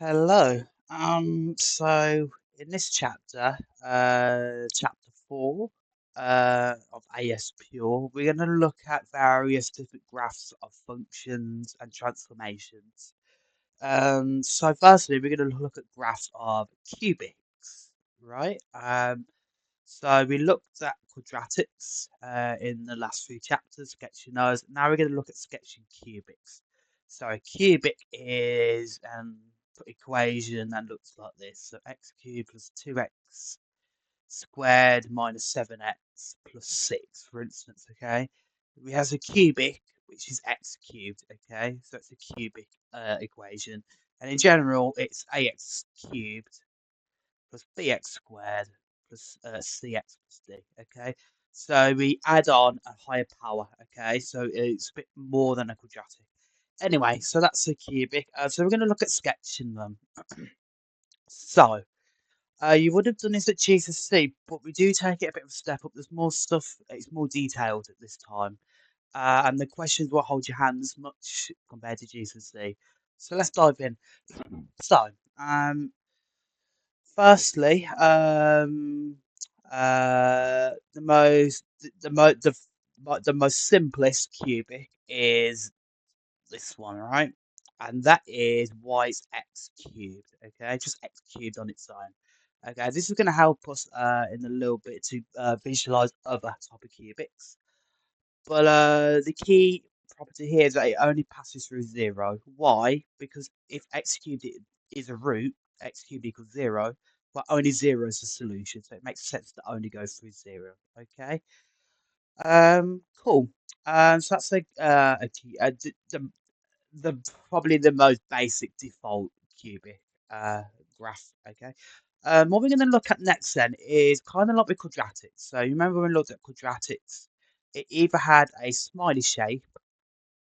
Hello. So in this chapter, chapter 4, of AS Pure, we're going to look at various different graphs of functions and transformations. So firstly, we're going to look at graphs of cubics, right? So we looked at quadratics in the last few chapters, sketching those. Now we're going to look at sketching cubics. So a cubic is an equation that looks like this. So x cubed plus 2x squared minus 7x plus 6, for instance, okay? We have a cubic, which is x cubed, okay? So it's a cubic equation. And in general, it's ax cubed plus bx squared plus cx plus d. Okay, so we add on a higher power. Okay, so it's a bit more than a quadratic. Anyway, so that's a cubic. So we're going to look at sketching them. So you would have done this at GCSE, but we do take it a bit of a step up. There's more stuff. It's more detailed at this time, and the questions will hold your hands much compared to GCSE. So let's dive in. So, firstly, the most the most simplest cubic is this one, right? And that is y is x cubed. Okay, just x cubed on its own. Okay, this is going to help us in a little bit to visualize other type of cubics. But the key property here is that it only passes through zero. Why? Because if x cubed is a root, x cubed equals zero, but only zero is the solution, so it makes sense to only go through zero. Okay. Cool. So that's a key. The probably the most basic default cubic uh graph. Okay. What we're going to look at next then is kind of like with quadratics. So you remember when we looked at quadratics, it either had a smiley shape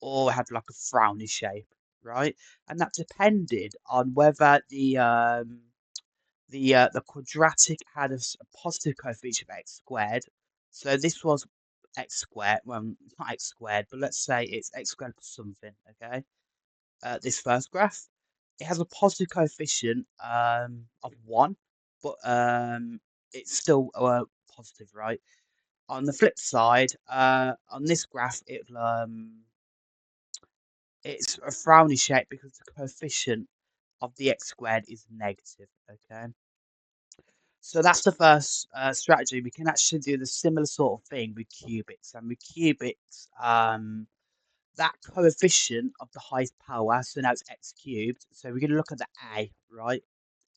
or it had like a frowny shape, right? And that depended on whether the quadratic had a positive coefficient of x squared. So this was x squared. Well, it's not x squared, but let's say it's x squared plus something. Okay. This first graph, it has a positive coefficient of 1, but it's still positive, right? On the flip side, on this graph, it's a frowny shape because the coefficient of the x squared is negative. Okay, so that's the first strategy. We can actually do the similar sort of thing with cubics, and with cubics, that coefficient of the highest power, so now it's x cubed. So we're going to look at the a, right?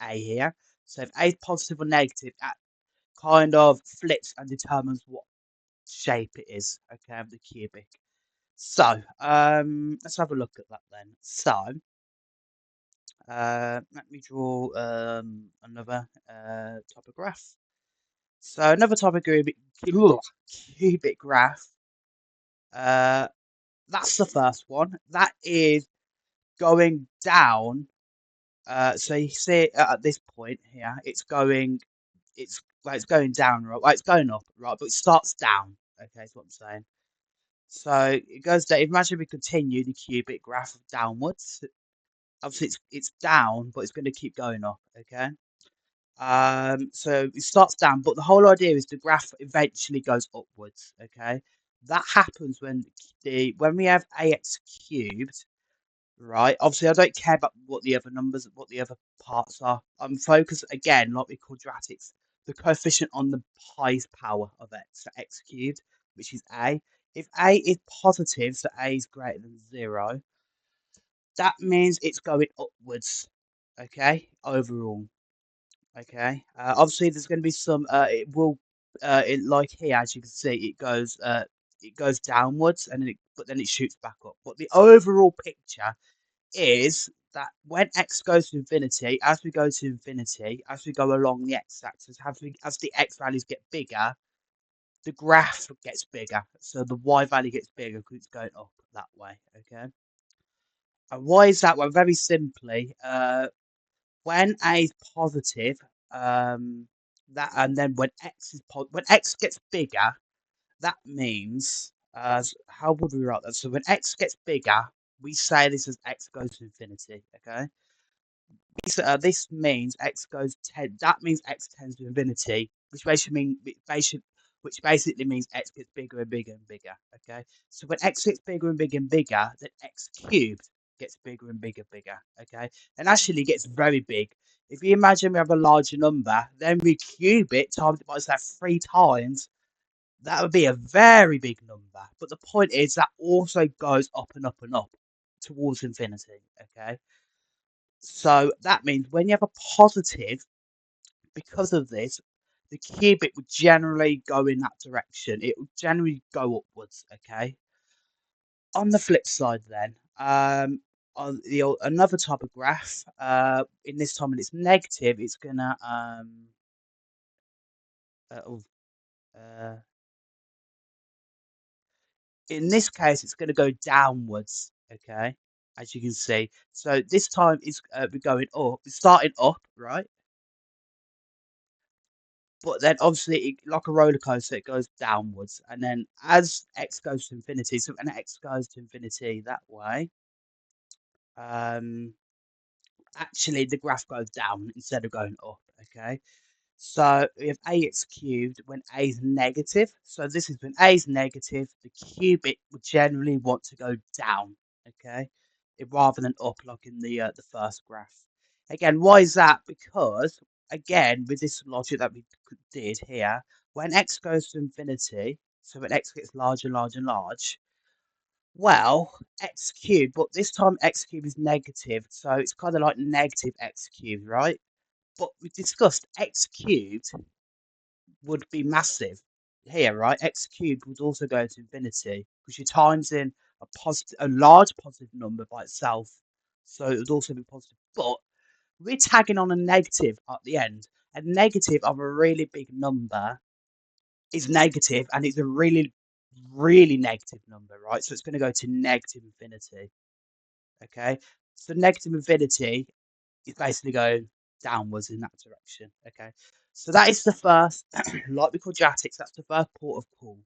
A here. So if a is positive or negative, that kind of flips and determines what shape it is, okay, of the cubic. So let's have a look at that then. So let me draw another type of graph. So another type of cubic graph. Uh, that's the first one. That is going down. So you see it at this point here, it's going down, right? Well, it's going up, right? But it starts down. Okay, is what I'm saying. So it goes down. Imagine we continue the cubic graph downwards. Obviously, it's down, but it's going to keep going up. Okay. So it starts down, but the whole idea is the graph eventually goes upwards. Okay. That happens when we have ax cubed. Right. Obviously, I don't care about what the other parts are. I'm focused again, like with quadratics, the coefficient on the highest power of x, so x cubed, which is a. If a is positive, so a is greater than 0, that means it's going upwards. Okay, overall. Okay. Obviously, there's going to be some. Like here, as you can see, it goes downwards, but then it shoots back up. But the overall picture is that when x goes to infinity, as we go to infinity, as we go along the x-axis, as the x values get bigger, the graph gets bigger. So the y value gets bigger because it's going up that way. Okay. And why is that? Well, very simply, when a is positive, that and then when x gets bigger, that means how would we write that? So when x gets bigger, we say this as x goes to infinity. Okay. this means x goes 10. That means x tends to infinity, which basically means x gets bigger and bigger and bigger. Okay, so when x gets bigger and bigger and bigger, then x cubed gets bigger and bigger and bigger. Okay, and actually gets very big. If you imagine we have a larger number, then we cube it times it by say 3 times. That would be a very big number. But the point is that also goes up and up and up towards infinity. Okay. So that means when you have a positive, because of this, the cubic would generally go in that direction. It would generally go upwards. Okay. On the flip side, then, on another type of graph, in this time when it's negative, it's gonna uh, oh, uh, in this case, it's gonna go downwards. Okay, as you can see. So this time is we're going up. It's starting up, right? But then obviously, like a roller coaster, it goes downwards, and then as x goes to infinity, so when x goes to infinity that way, um, actually the graph goes down instead of going up. Okay, so we have ax cubed when a is negative. So this is when a is negative, the cubic would generally want to go down. Okay, rather than up like in the first graph. Again, why is that? Because again, with this logic that we did here, when x goes to infinity, so when x gets larger, large, and large, well, x cubed, but this time x cubed is negative, so it's kind of like negative x cubed, right? But we discussed x cubed would be massive here, right? X cubed would also go to infinity because you're times in a large positive number by itself, so it would also be positive. But we're tagging on a negative at the end. A negative of a really big number is negative, and it's a really, really negative number, right? So it's going to go to negative infinity. Okay, so negative infinity is basically going downwards in that direction. Okay, so that is the first, like with quadratics, that's the first port of call.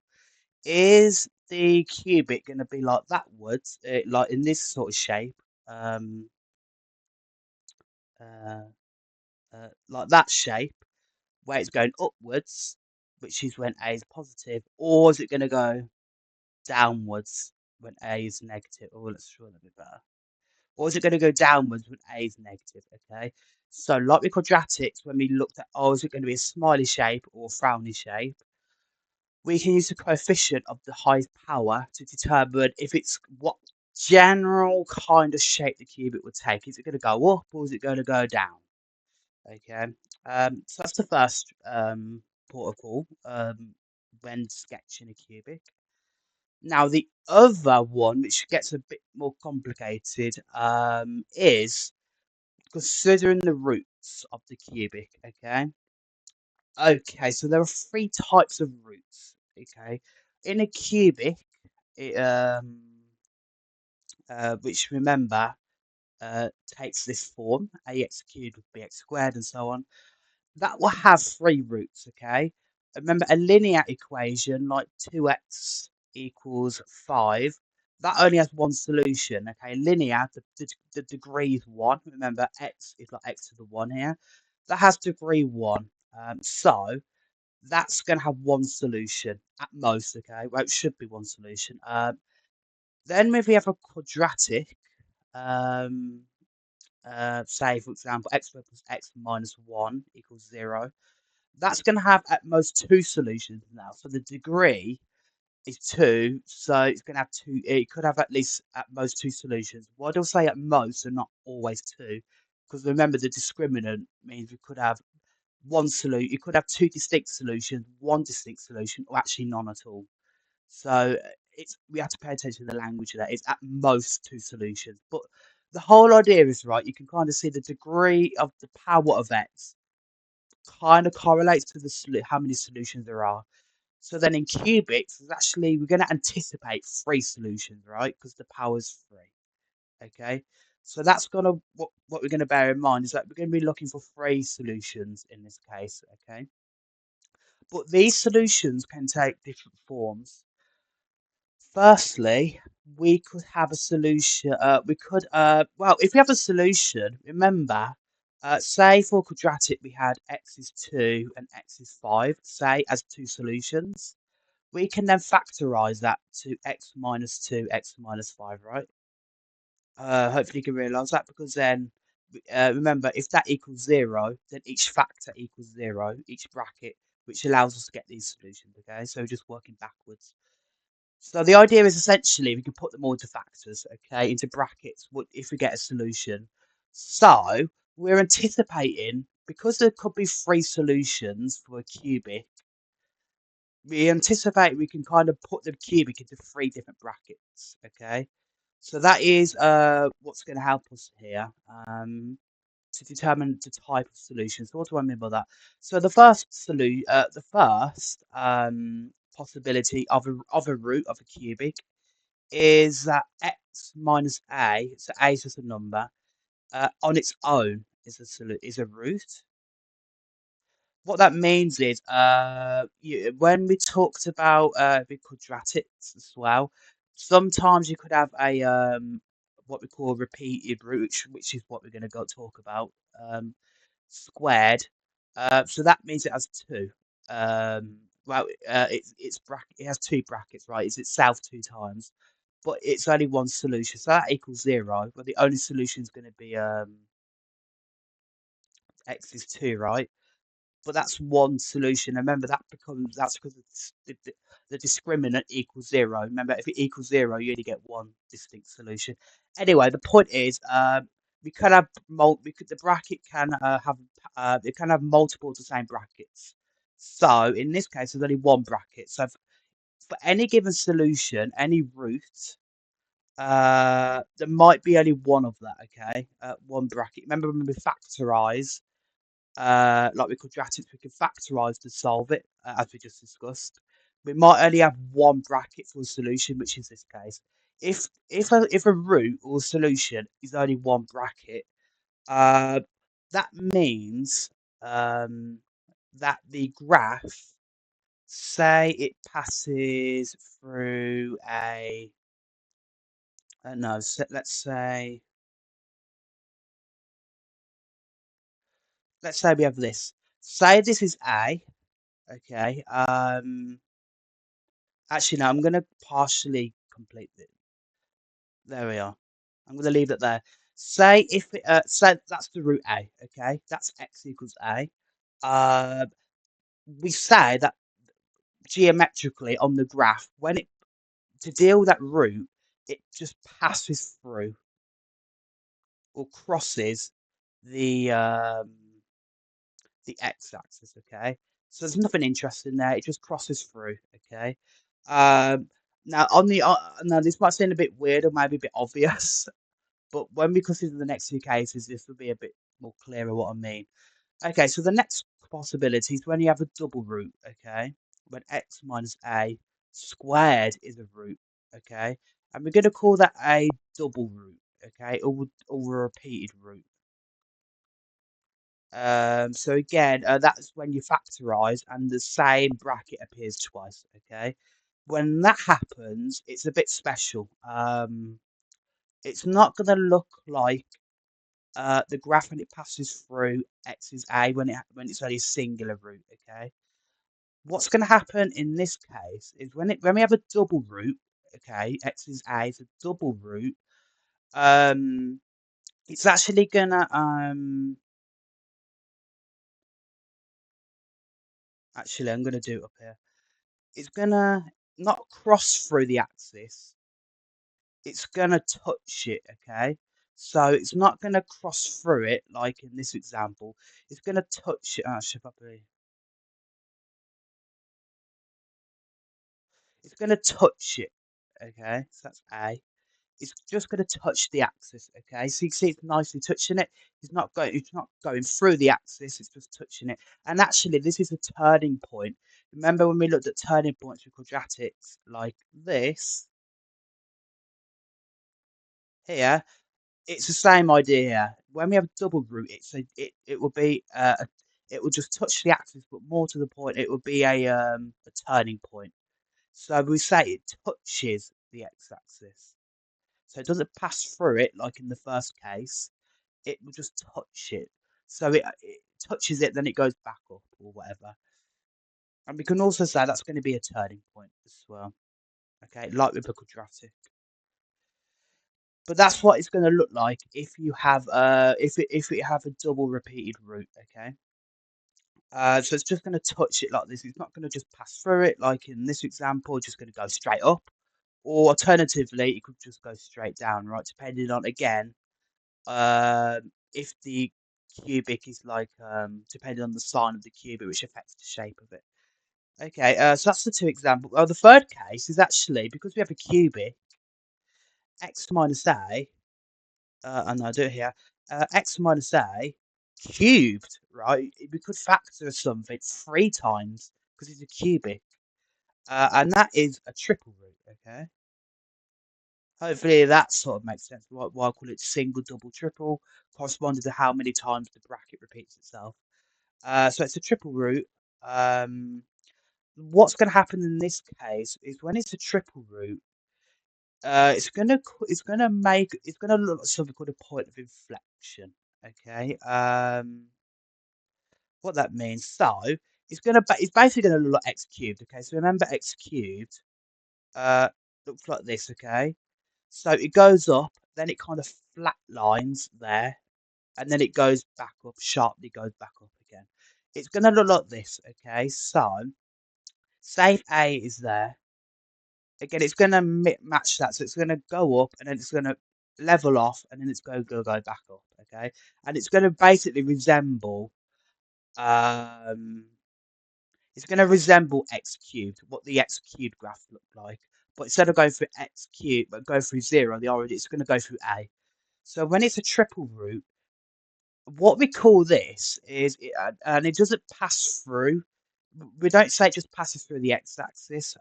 Is the cubic going to be like thatwards, like in this sort of shape, um, uh, like that shape, where it's going upwards, which is when A is positive, or is it going to go downwards when A is negative? Oh, let's try that a bit better. Or is it going to go downwards when A is negative? Okay. So, like with quadratics, when we looked at, oh, is it going to be a smiley shape or a frowny shape? We can use the coefficient of the highest power to determine if it's what general kind of shape the cubic would take. Is it going to go up or is it going to go down? Okay. So that's the first port of call when sketching a cubic. Now, the other one, which gets a bit more complicated, is considering the roots of the cubic. Okay. Okay, so there are three types of roots. Okay. In a cubic, it, which remember takes this form, ax cubed would be x squared and so on. That will have three roots, okay? Remember a linear equation like 2x equals 5, that only has one solution, okay? Linear, the degree is 1. Remember, x is like x to the 1 here. That has degree 1. So that's going to have one solution at most, okay? Well, it should be one solution. Then if we have a quadratic, um, say, for example, x squared plus x minus 1 equals 0. That's going to have at most two solutions now. So the degree is 2, so it's going to have two. It could have at least at most two solutions. Why do I say at most and not always two? Because remember, the discriminant means we could have one solution. You could have two distinct solutions, one distinct solution, or actually none at all. So it's we have to pay attention to the language of that. It's at most two solutions, but the whole idea is right. You can kind of see the degree of the power of x kind of correlates to the how many solutions there are. So then in cubics, there's actually we're going to anticipate three solutions, right? Because the power's three. Okay. So that's gonna what we're going to bear in mind is that we're going to be looking for three solutions in this case. Okay. But these solutions can take different forms. Firstly, we could have a solution. We could well, if we have a solution, remember Say for quadratic we had x is 2 and x is 5, say as two solutions. We can then factorize that to x minus 2, x minus 5, right? Hopefully you can realise that because then, remember, if that equals 0, then each factor equals 0, each bracket, which allows us to get these solutions, okay? So we're just working backwards. So the idea is essentially we can put them all into factors, okay, into brackets, what if we get a solution. So we're anticipating, because there could be three solutions for a cubic, we anticipate we can kind of put the cubic into three different brackets, okay? So that is what's going to help us here to determine the type of solution. So what do I mean by that? So the first possibility of a root of a cubic is that x minus a, so a is just a number, on its own is a root. What that means is, when we talked about the quadratics as well, sometimes you could have a what we call repeated root, which is what we're going to go talk about, squared. So that means it has two. It has two brackets, right? It's itself two times, but it's only one solution, so that equals 0. But the only solution is going to be x is 2, right? But that's one solution. Remember that's because the discriminant equals 0. Remember, if it equals 0, you only get one distinct solution. Anyway, the point is, we can have the bracket can have it can have multiple of the same brackets. So in this case, there's only one bracket. So for any given solution, any root, there might be only one of that. Okay, one bracket. Remember when we factorize like with quadratics, we can factorize to solve it, as we just discussed. We might only have one bracket for a solution, which is this case. If a root or solution is only one bracket, uh, that means that the graph, say it passes through a, no, let's say we have this. Say this is A, okay. Actually, no, I'm going to partially complete it. There we are. I'm going to leave it there. Say that's the root A, okay? That's x equals A. Uh, we say that geometrically on the graph, to deal with that root, it just passes through or crosses the um, the x-axis, okay? So there's nothing interesting there. It just crosses through, okay? Um, now this might seem a bit weird or maybe a bit obvious, but when we consider the next two cases, this will be a bit more clearer what I mean. Okay, so the next possibility is when you have a double root, okay? When x minus a squared is a root, okay? And we're going to call that a double root, okay? Or a repeated root. So again, that's when you factorize and the same bracket appears twice, okay? When that happens, it's a bit special. It's not going to look like the graph when it passes through x is a when it's only a singular root, okay? What's going to happen in this case is when we have a double root, okay, x is a, it's a double root. It's actually gonna actually I'm gonna do it up here. It's gonna not cross through the axis. It's gonna touch it, okay? So it's not gonna cross through it like in this example. It's gonna touch it. It's gonna touch it, okay? So that's A. It's just gonna touch the axis, okay? So you can see it's nicely touching it. It's not going through the axis. It's just touching it. And actually, this is a turning point. Remember when we looked at turning points with quadratics like this here? It's the same idea. When we have a double root, it will be it will just touch the axis, but more to the point, it will be a turning point. So we say it touches the x-axis. So it doesn't pass through it like in the first case. It will just touch it. So it touches it, then it goes back up or whatever. And we can also say that's going to be a turning point as well. Okay, like with the quadratic. But that's what it's going to look like if you have if it have a double repeated root. Okay. So it's just going to touch it like this. It's not going to just pass through it like in this example, just going to go straight up. Or alternatively, it could just go straight down, right? Depending on, again, if the cubic is like, depending on the sign of the cubic, which affects the shape of it. Okay, so that's the two examples. Well, the third case is actually, because we have a cubic, x minus a, and I'll do it here, x minus a cubed, right? We could factor something 3 times because it's a cubic, and that is a triple root, okay? Hopefully that sort of makes sense. Why I call it single, double, triple, corresponding to how many times the bracket repeats itself. So it's a triple root. What's going to happen in this case is when it's a triple root, it's gonna look like something called a point of inflection. Okay. What that means? So it's basically gonna look like x cubed. Okay. So remember x cubed looks like this. Okay. So it goes up, then it kind of flat lines there, and then it goes back up, sharply goes back up again. It's going to look like this, okay? So, say A is there. Again, it's going to match that. So it's going to go up, and then it's going to level off, and then it's going to go back up, okay? And it's going to basically resemble, um, it's going to resemble x cubed, what the x cubed graph looked like. But instead of going through x cubed, but go through 0, the origin, it's going to go through A. So when it's a triple root, what we call this is, and it doesn't pass through. We don't say it just passes through the x-axis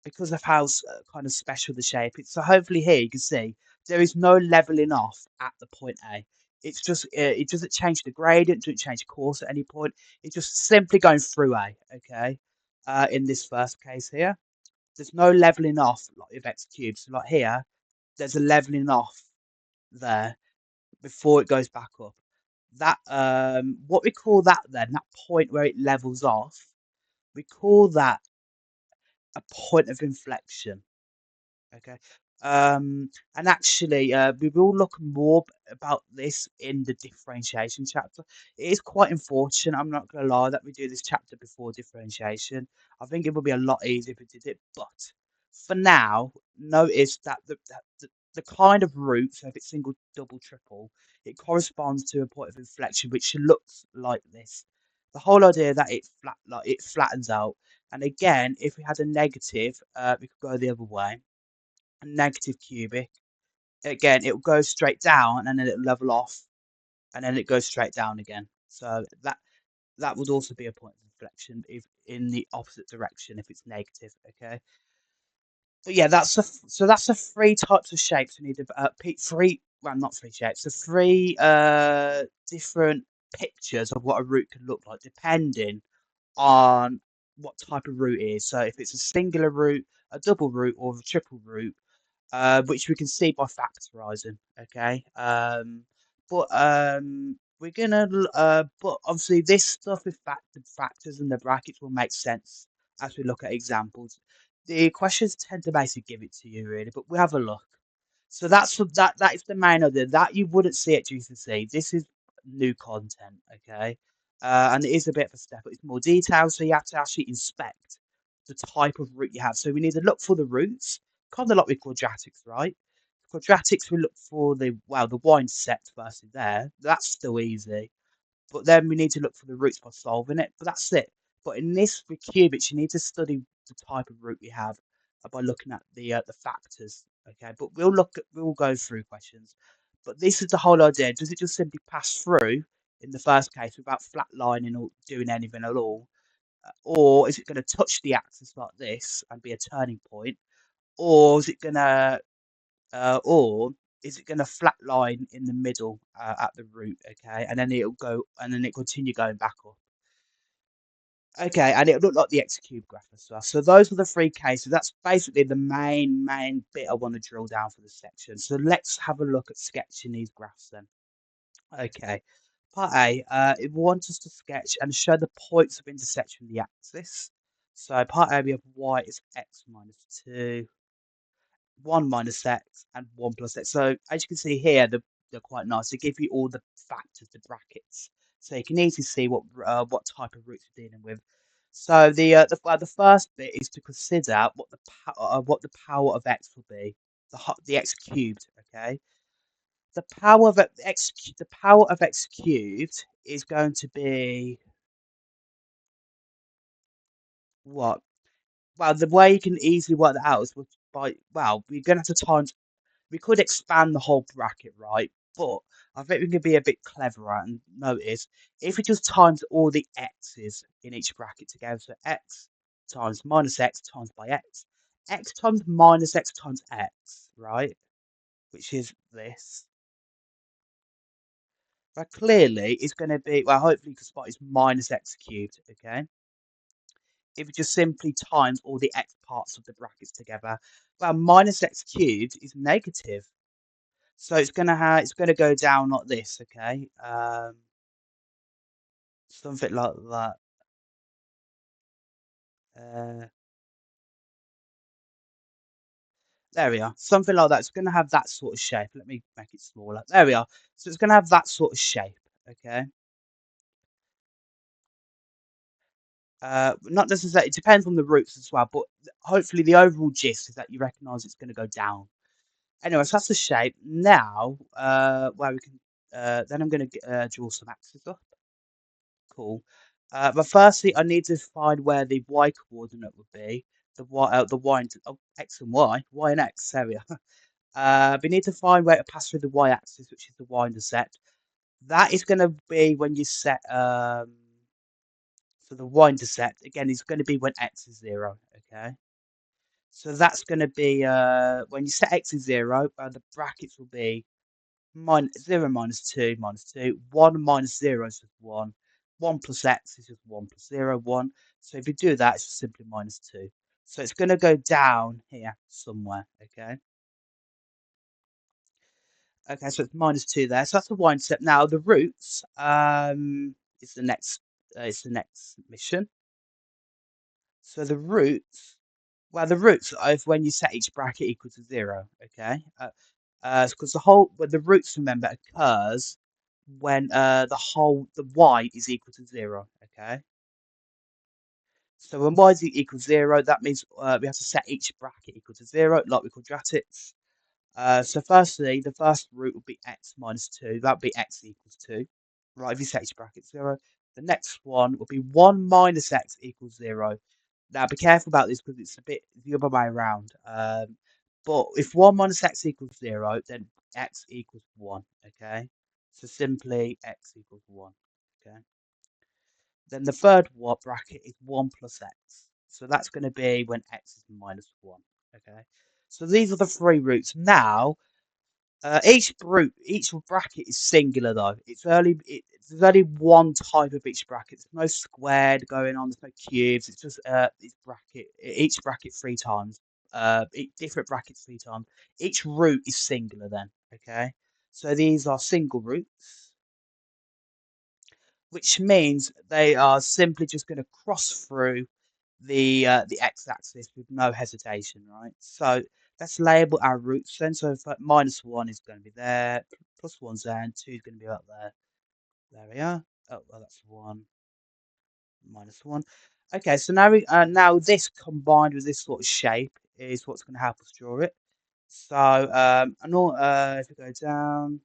because of how kind of special the shape is. So hopefully here you can see there is no leveling off at the point A. It's just it doesn't change the gradient, doesn't change course at any point. It's just simply going through A. Okay, in this first case here, there's no leveling off like with x cubed. So like here, there's a leveling off there before it goes back up. That what we call that then, that point where it levels off, we call that a point of inflection. Okay. And actually, we will look more about this in the differentiation chapter. It is quite unfortunate, I'm not going to lie, that we do this chapter before differentiation. I think it would be a lot easier if we did it, but for now, notice that the kind of root, so if it's single, double, triple, it corresponds to a point of inflection which looks like this. The whole idea that it flattens out. And again, if we had a negative, we could go the other way. A negative cubic. Again, it will go straight down and then it'll level off and then it goes straight down again. So that would also be a point of inflection if in the opposite direction if it's negative. Okay. But yeah, that's the 3 types of shapes we need to three, well, not 3 shapes, the 3 different pictures of what a root can look like depending on what type of root it is. So if it's a singular root, a double root, or a triple root, which we can see by factorizing. Okay, we're gonna, but obviously this stuff with factors and the brackets will make sense as we look at examples. The questions tend to basically give it to you really, but we have a look. So that is the main idea that you wouldn't see at GCSE. This is new content, okay, and it is a bit of a step, but it's more detailed. So you have to actually inspect the type of root you have. So we need to look for the roots, kind of like with quadratics, right? Quadratics, we look for the y-intercept versus there. That's still easy. But then we need to look for the roots by solving it. But that's it. But in this, with cubics, you need to study the type of root we have by looking at the factors. Okay, but we'll go through questions. But this is the whole idea. Does it just simply pass through in the first case without flatlining or doing anything at all? Or is it going to touch the axis like this and be a turning point? Or is it going to flatline in the middle at the root? Okay, and then it'll go and then it continue going back up. Okay, and it'll look like the x cube graph as well. So those are the 3 cases. That's basically the main bit I want to drill down for this section. So let's have a look at sketching these graphs then. Okay. Part A, it wants us to sketch and show the points of intersection of the axis. So part A, we have y is x minus 2, 1 minus x, and 1 plus x. So as you can see here, they're quite nice. They give you all the factors, the brackets. So you can easily see what type of roots you're dealing with. So the first bit is to consider what the power of x will be, the x cubed. Okay, the power of x cubed is going to be what? Well, the way you can easily work that out is we're going to have to times. We could expand the whole bracket, right? But I think we can be a bit cleverer and notice if we just times all the x's in each bracket together, so x times minus x times by x times minus x times x, right? Which is this. But clearly it's going to be, well, hopefully you can spot it's minus x cubed, okay? If we just simply times all the x parts of the brackets together, well, minus x cubed is negative. So it's gonna go down like this, okay? Something like that. Uh, there we are. Something like that. It's gonna have that sort of shape. Let me make it smaller. There we are. So it's gonna have that sort of shape, okay? Not necessarily. It depends on the roots as well, but hopefully the overall gist is that you recognise it's gonna go down. Anyway, so that's the shape. Now, where we can, then I'm gonna draw some axes up. Cool. But firstly, I need to find where the y coordinate would be. The y and x and y and x. There we are. We need to find where to pass through the y-axis, which is the y-intercept. That is going to be when you set so the y-intercept again is going to be when x is 0. Okay, so that's going to be when you set x is 0. The brackets will be 0 minus 2 minus 2, 1 minus 0 is just 1, 1 plus x is just 1 plus 0, 1. So if you do that, it's just simply minus 2. So it's going to go down here somewhere, okay? Okay, so it's minus 2 there. So that's the y intercept. Now the roots is the next mission. So the roots, well, the roots of when you set each bracket equal to 0, okay? Because the roots, remember, occurs when the y is equal to 0, okay? So when y is equal to 0, that means we have to set each bracket equal to 0, like with quadratics. So firstly, the first root would be x minus 2. That would be x equals 2. Right, if you set each bracket 0. The next one would be 1 minus x equals 0. Now be careful about this because it's a bit the other way around. But if 1 minus x equals 0, then x equals 1, okay? So simply x equals 1, okay? Then the third bracket is 1 plus x. So that's going to be when x is minus 1, okay? So these are the three roots. Now, each bracket is singular though. There's only one type of each bracket. There's no squared going on. There's no cubes. It's just each bracket three times. Different brackets three times. Each root is singular then. Okay, so these are single roots, which means they are simply just going to cross through the x-axis with no hesitation, right? So let's label our roots then. So if minus 1 is going to be there, plus 1's there, and 2 is going to be up there. There we are. Oh, well, that's 1, minus 1. Okay, so now this combined with this sort of shape is what's going to help us draw it. So if we go down,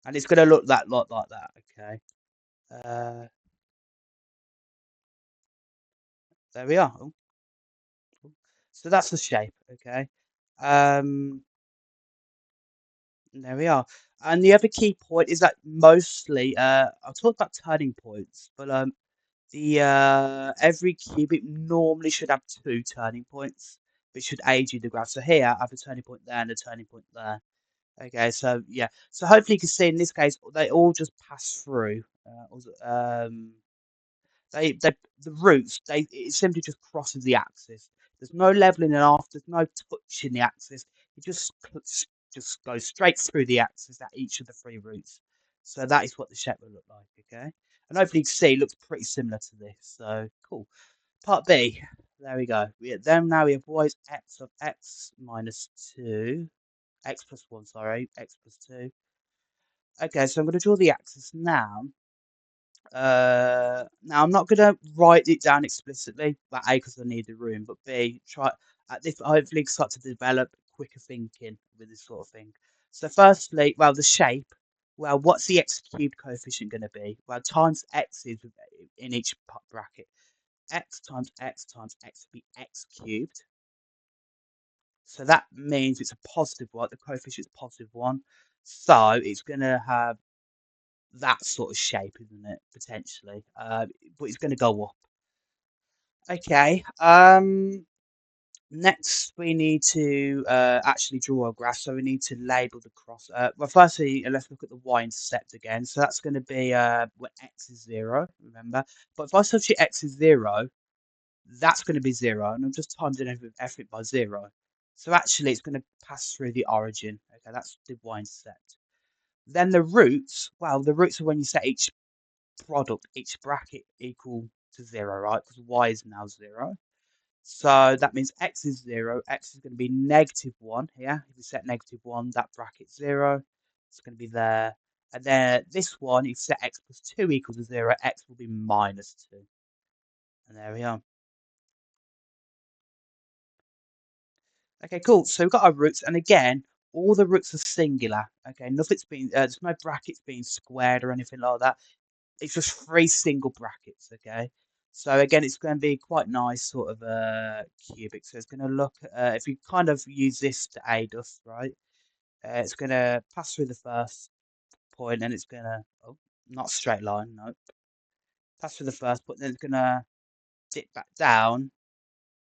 and it's going to look that lot like that. Okay. Uh, there we are. Oh, oh. So that's the shape. Okay. Um, There we are. And the other key point is that mostly, I'll talk about turning points, but the every cubic normally should have two turning points, which should aid you in the graph. So here I have a turning point there and a turning point there. Okay, so yeah, so hopefully you can see in this case they all just pass through. the roots, it simply just crosses the axis. There's no leveling it off. There's no touching the axis. It just goes straight through the axis at each of the three roots. So that is what the shape will look like. Okay, and hopefully you can see it looks pretty similar to this. So cool. Part B. There we go. Then now we have y is x of x minus 2. X plus 1, sorry. X plus 2. Okay, so I'm going to draw the axis now. Now I'm not going to write it down explicitly, but A, because I need the room, but B, try at this, hopefully start to develop quicker thinking with this sort of thing. So firstly, well, the shape, well, what's the x cubed coefficient going to be? Well, times x is in each bracket. X times x times x would be x cubed. So that means it's a positive one. The coefficient is positive 1. So it's going to have that sort of shape, isn't it? Potentially. But it's going to go up. Okay. Next, we need to actually draw a graph. So we need to label the cross. Well, firstly, let's look at the y-intercept again. So that's going to be when x is 0, remember? But if I substitute x is 0, that's going to be 0. And I'm just timing everything by 0. So actually, it's going to pass through the origin. Okay, that's the y-intercept. Then the roots, well, the roots are when you set each product, each bracket equal to 0, right? Because y is now 0. So that means x is 0. X is going to be negative 1 here. If you set negative 1, that bracket's 0. It's going to be there. And then this one, if you set x plus 2 equals to 0, x will be minus 2. And there we are. Okay, cool. So we've got our roots. And again, all the roots are singular. Okay, nothing's been, there's no brackets being squared or anything like that. It's just 3 single brackets, okay? So again, it's going to be quite nice, sort of cubic. So it's going to look, if you kind of use this to aid us, right? It's going to pass through the first point, and it's going to, oh, not straight line, no. Pass through the first point, then it's going to dip back down,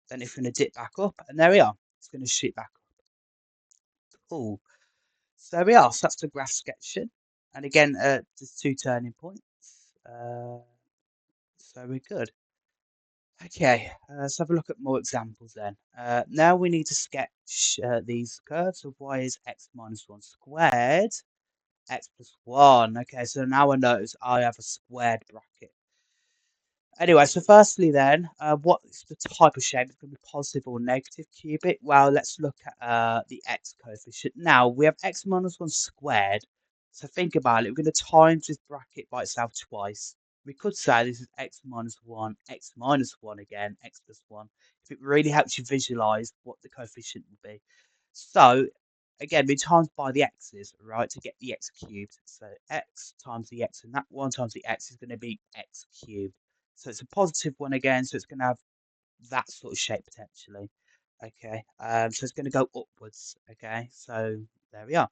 then it's going to dip back up, and there we are. It's going to shoot back up. Cool. So there we are. So that's the graph sketching. And again, there's 2 turning points. So we're good. Okay, let's have a look at more examples then. Now we need to sketch these curves of y is x minus 1 squared, x plus 1. Okay, so now I notice I have a squared bracket. Anyway, so firstly then, what's the type of shape? It's going to be positive or negative cubic. Well, let's look at the x coefficient. Now, we have x minus 1 squared. So think about it. We're going to times this bracket by itself twice. We could say this is x minus 1, x minus 1 again, x plus 1. If it really helps you visualize what the coefficient will be. So, again, we times by the x's, right, to get the x cubed. So x times the x, and that 1 times the x is going to be x cubed. So it's a positive one again, so it's going to have that sort of shape potentially. Okay, so it's going to go upwards. Okay, so there we are.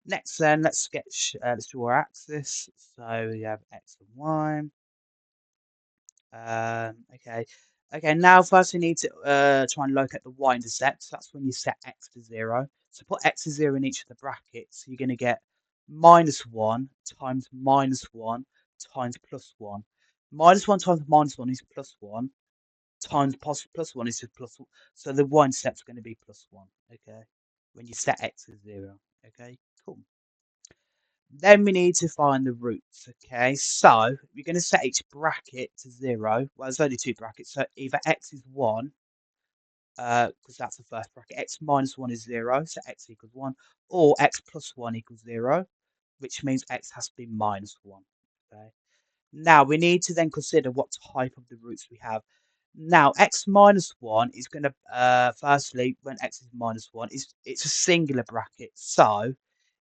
Next then, let's sketch, let's draw our axis. So we have x and y. Okay. Okay, now first we need to try and locate the y-intercept. So that's when you set x to 0. So put x to 0 in each of the brackets. So you're going to get minus 1 times minus 1 times plus 1. Minus 1 times minus 1 is plus 1 times plus 1 is just plus 1. So the y-intercept is going to be plus 1. Okay, when you set x to 0. Okay, cool. Then we need to find the roots, okay? So we're going to set each bracket to 0. Well, there's only 2 brackets, so either x is 1, because that's the first bracket. X minus 1 is 0, so x equals 1. Or x plus 1 equals 0, which means x has to be minus 1, okay? Now, we need to then consider what type of the roots we have. Now, x minus 1 is going to, firstly, when x is minus 1, it's a singular bracket. So,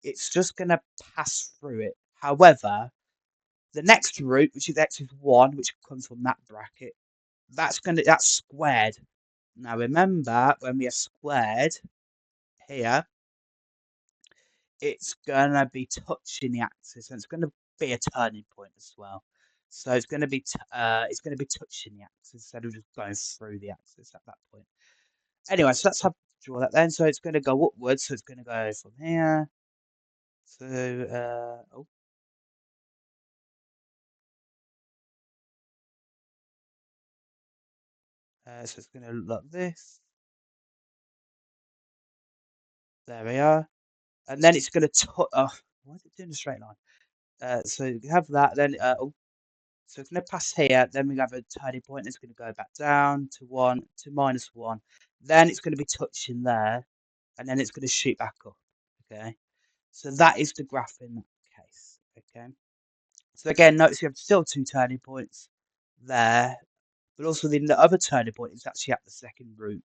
it's just going to pass through it. However, the next root, which is x is 1, which comes from that bracket, that's squared. Now, remember, when we are squared here, it's going to be touching the axis, and it's going to be a turning point as well. So it's going to be touching the axis instead of just going through the axis at that point. Anyway, so let's have to draw that then. So it's going to go upwards. So it's going to go from here. So oh, So it's going to look like this. There we are. And then it's going to touch. Why is it doing a straight line? So you have that. Then so it's going to pass here. Then we have a turning point. It's going to go back down to 1 to -1. Then it's going to be touching there, and then it's going to shoot back up. Okay. So that is the graph in that case. Okay. So again, notice you have still 2 turning points there, but also the other turning point is actually at the second root.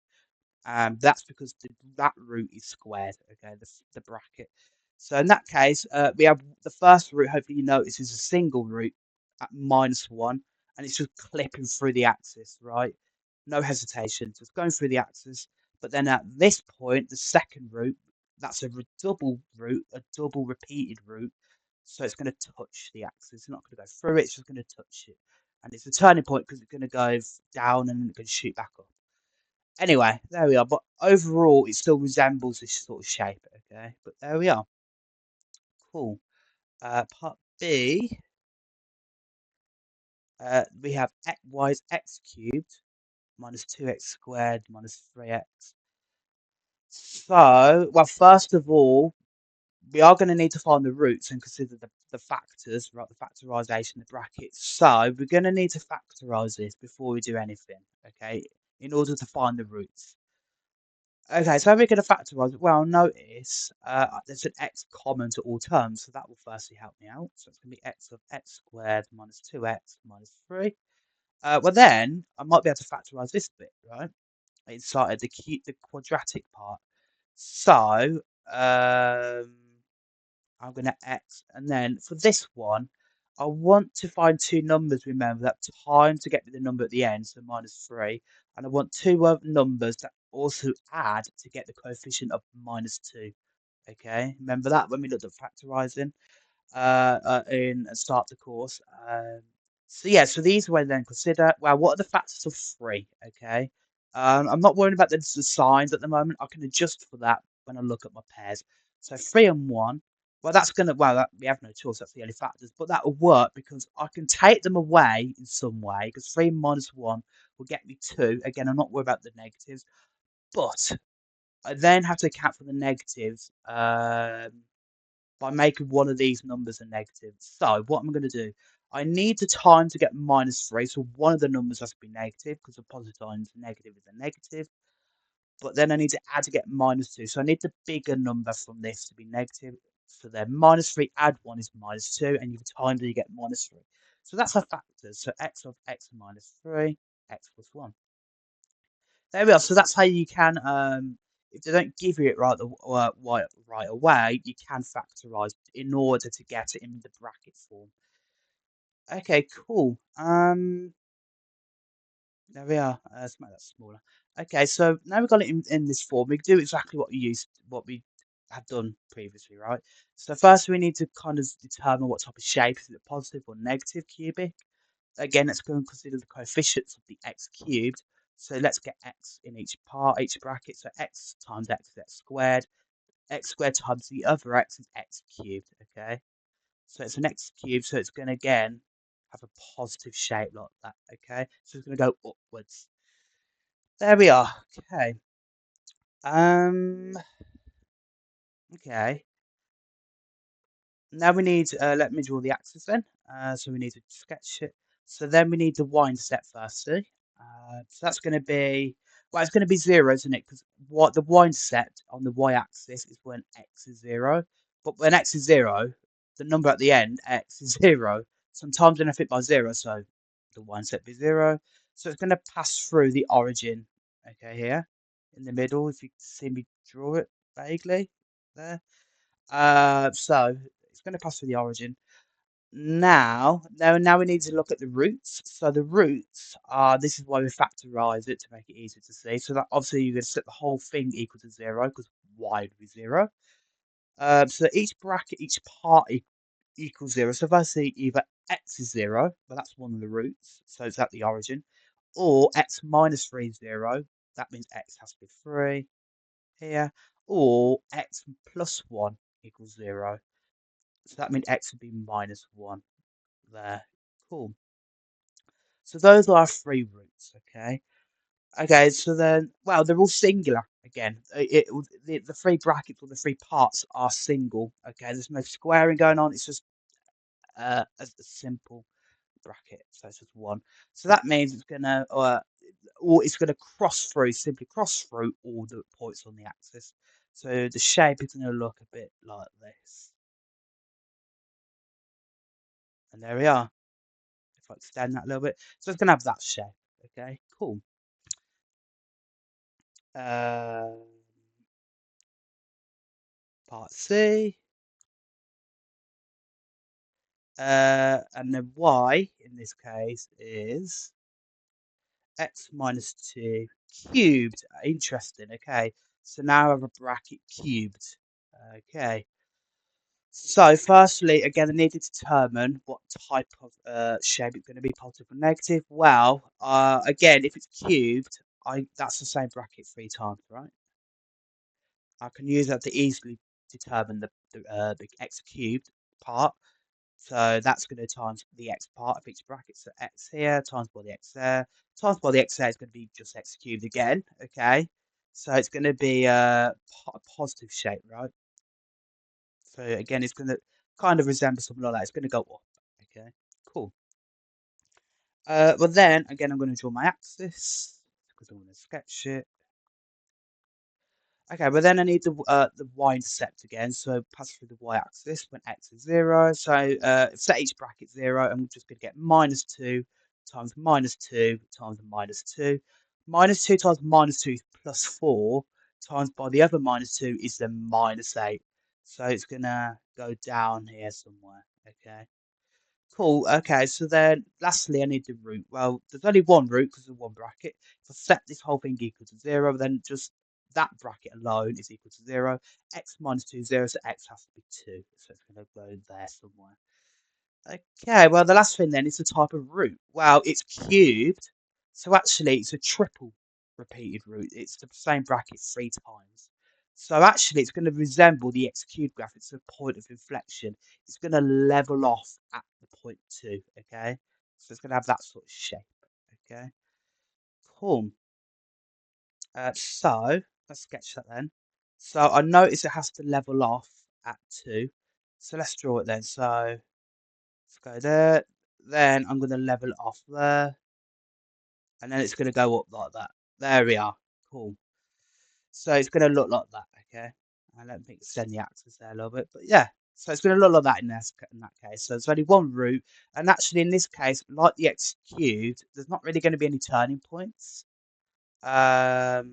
That's because that root is squared, okay, the bracket. So in that case, we have the first root, hopefully you notice, is a single root at -1, and it's just clipping through the axis, right? No hesitation, just going through the axis. But then at this point, the second root, that's a double root, a double repeated root. So it's going to touch the axis. It's not going to go through it, it's just going to touch it. And it's a turning point because it's going to go down and then it's going to shoot back up. Anyway, there we are. But overall, it still resembles this sort of shape. Okay, but there we are. Cool. Part B. We have y is x cubed minus 2x squared minus 3x. So, well, first of all, we are going to need to find the roots and consider the factors, right? The factorization, the brackets. So, we're going to need to factorize this before we do anything. Okay, in order to find the roots. Okay, so we're going to factorize it. Well, notice there's an x common to all terms, so that will firstly help me out. So it's going to be x of x squared minus 2x minus 3. Well, then I might be able to factorize this bit, right? Inside the quadratic part. So I'm going to x, and then for this one, I want to find two numbers. Remember that time to get to the number at the end, so -3, and I want two other numbers that also add to get the coefficient of -2. Okay, remember that when we looked at factorizing in start the course. So yeah, so these way then consider. Well, what are the factors of 3? Okay, I'm not worried about the signs at the moment. I can adjust for that when I look at my pairs. So 3 and 1. Well, that's gonna. Well, we have no choice. That's the only factors, but that will work because I can take them away in some way. Because 3 minus 1 will get me 2. Again, I'm not worried about the negatives, but I then have to account for the negatives. By making one of these numbers a negative. So what I'm going to do, I need the time to get -3. So one of the numbers has to be negative because a positive times negative is a negative. But then I need to add to get -2. So I need the bigger number from this to be negative. So then -3 add 1 is -2, and you've timed it, you get -3. So that's our factors. So x of x minus 3, x plus 1. There we are. So that's how you can, if they don't give you it right away, you can factorize in order to get it in the bracket form. Okay, cool. There we are. Let's make that smaller. Okay, so now we've got it in this form. We do exactly what we have done previously, right? So first we need to kind of determine what type of shape, is it positive or negative cubic? Again, let's go and consider the coefficients of the x cubed. So let's get x in each part, each bracket. So x times x is x squared. X squared times the other x is x cubed. Okay. So it's an x cubed. So it's going to again have a positive shape like that. Okay. So it's going to go upwards. There we are. Okay. Um. Okay. Now we need, let me draw the axis then. So we need to sketch it. So then we need the y-intercept firstly. So that's going to be, well, it's going to be 0, isn't it? Because what the y-intercept on the y-axis is when x is 0. But when x is 0, the number at the end, x is 0. Sometimes when I fit by 0, so the y-intercept is 0. So it's going to pass through the origin, okay, here in the middle, if you see me draw it vaguely there. So it's going to pass through the origin. Now we need to look at the roots. So the roots are, this is why we factorize it to make it easier to see. So that obviously you're going to set the whole thing equal to 0 because y would be 0. So each bracket, each part equals 0. So firstly, either x is 0, but that's one of the roots, so it's at the origin, or x minus 3 is 0. That means x has to be 3 here, or x plus 1 equals 0. So that means x would be -1 there. Cool. So those are our three roots, okay? Okay, so then, well, they're all singular again. The three brackets or the three parts are single. Okay, there's no squaring going on. It's just a simple bracket. So it's just one. So that means it's gonna or it's gonna simply cross through all the points on the axis. So the shape is gonna look a bit like this. And there we are. If I extend that a little bit, so it's gonna have that shape. Okay, cool. Uh, Part C. And then y in this case is x minus 2 cubed. Interesting. Okay, so now I have a bracket cubed. Okay, so firstly, again, I need to determine what type of shape it's going to be, positive or negative. Well, again, if it's cubed, that's the same bracket 3 times, right? I can use that to easily determine the x cubed part. So that's going to times the x part of each bracket. So x here times by the x there times by the x there is going to be just x cubed again. Okay. So it's going to be a positive shape, right? So again, it's going to kind of resemble something like that. It's going to go up. Okay. Cool. Well then, again, I'm going to draw my axis because I'm going to sketch it. Okay, but then I need the y-intercept again, so pass through the y-axis when x is 0. So set each bracket 0, and we're just going to get minus 2 times minus 2 times minus 2. Minus 2 times minus 2 is plus 4, times by the other minus 2 is then minus 8. So it's going to go down here somewhere, okay? Cool. Okay, so then lastly, I need the root. Well, there's only one root because of one bracket. If I set this whole thing equal to 0, then just that bracket alone is equal to 0. X minus 2 is 0, so x has to be 2. So it's going to go there somewhere. Okay, well, the last thing then is the type of root. Well, it's cubed, so actually it's a triple repeated root. It's the same bracket 3 times. So actually it's going to resemble the x cubed graph. It's a point of inflection. It's going to level off at the point 2, okay? So it's going to have that sort of shape, okay? Cool. So let's sketch that then. So I notice it has to level off at 2. So let's draw it then. So let's go there. Then I'm going to level it off there. And then it's going to go up like that. There we are. Cool. So it's going to look like that, okay? And let me extend the axis there a little bit. But yeah, so it's going to look like that in that case. So there's only one root. And actually, in this case, like the x cubed, there's not really going to be any turning points. So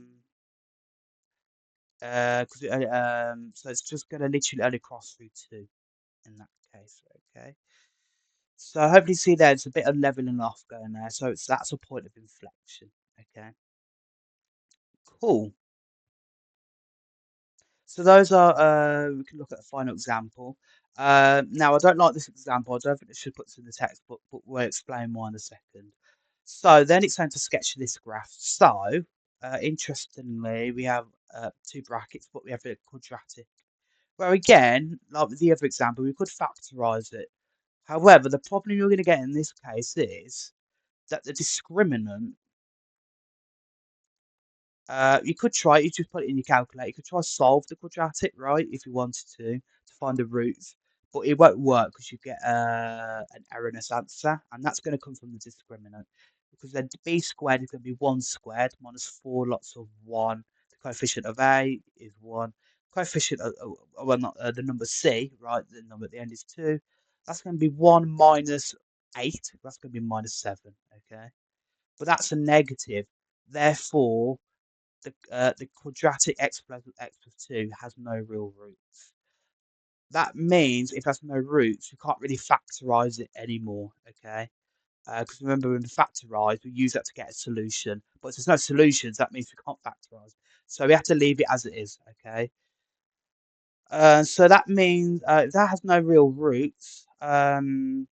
it's just going to literally only cross through 2 in that case, okay? So hopefully you see there's a bit of leveling off going there. So that's a point of inflection, okay? Cool. So those are, we can look at a final example. Now, I don't like this example. I don't think it should put this in the textbook, but we'll explain why in a second. So then it's time to sketch this graph. So, interestingly, we have 2 brackets, but we have a quadratic. Well, again, like with the other example, we could factorize it. However, the problem you're going to get in this case is that the discriminant. You could try, you just put it in your calculator. You could try solve the quadratic, right, if you wanted to find the roots, but it won't work because you get an erroneous answer, and that's going to come from the discriminant. Because then b squared is going to be 1 squared minus 4 lots of 1. The coefficient of a is 1. Coefficient of, well, not the number c, right, the number at the end is 2. That's going to be 1 minus 8. That's going to be minus 7, okay? But that's a negative. Therefore, the quadratic x plus 2 has no real roots. That means if it has no roots, you can't really factorize it anymore, okay? Because remember, when we factorize, we use that to get a solution. But if there's no solutions, that means we can't factorize. So we have to leave it as it is, okay? So that means if that has no real roots, well,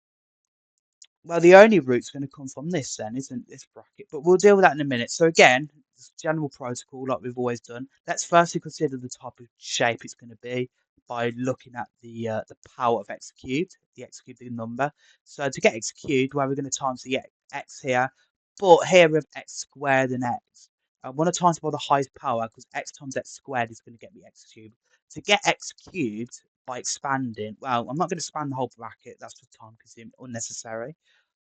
the only root's going to come from this then, isn't this bracket? But we'll deal with that in a minute. So again, it's general protocol like we've always done. Let's firstly consider the type of shape it's going to be by looking at the power of x cubed, the x cubed number. So to get x cubed, well, we're going to times the x here, but here we have x squared and x. I want to times by the highest power because x times x squared is going to get me x cubed. To get x cubed by expanding, well, I'm not going to expand the whole bracket. That's just time consuming, unnecessary.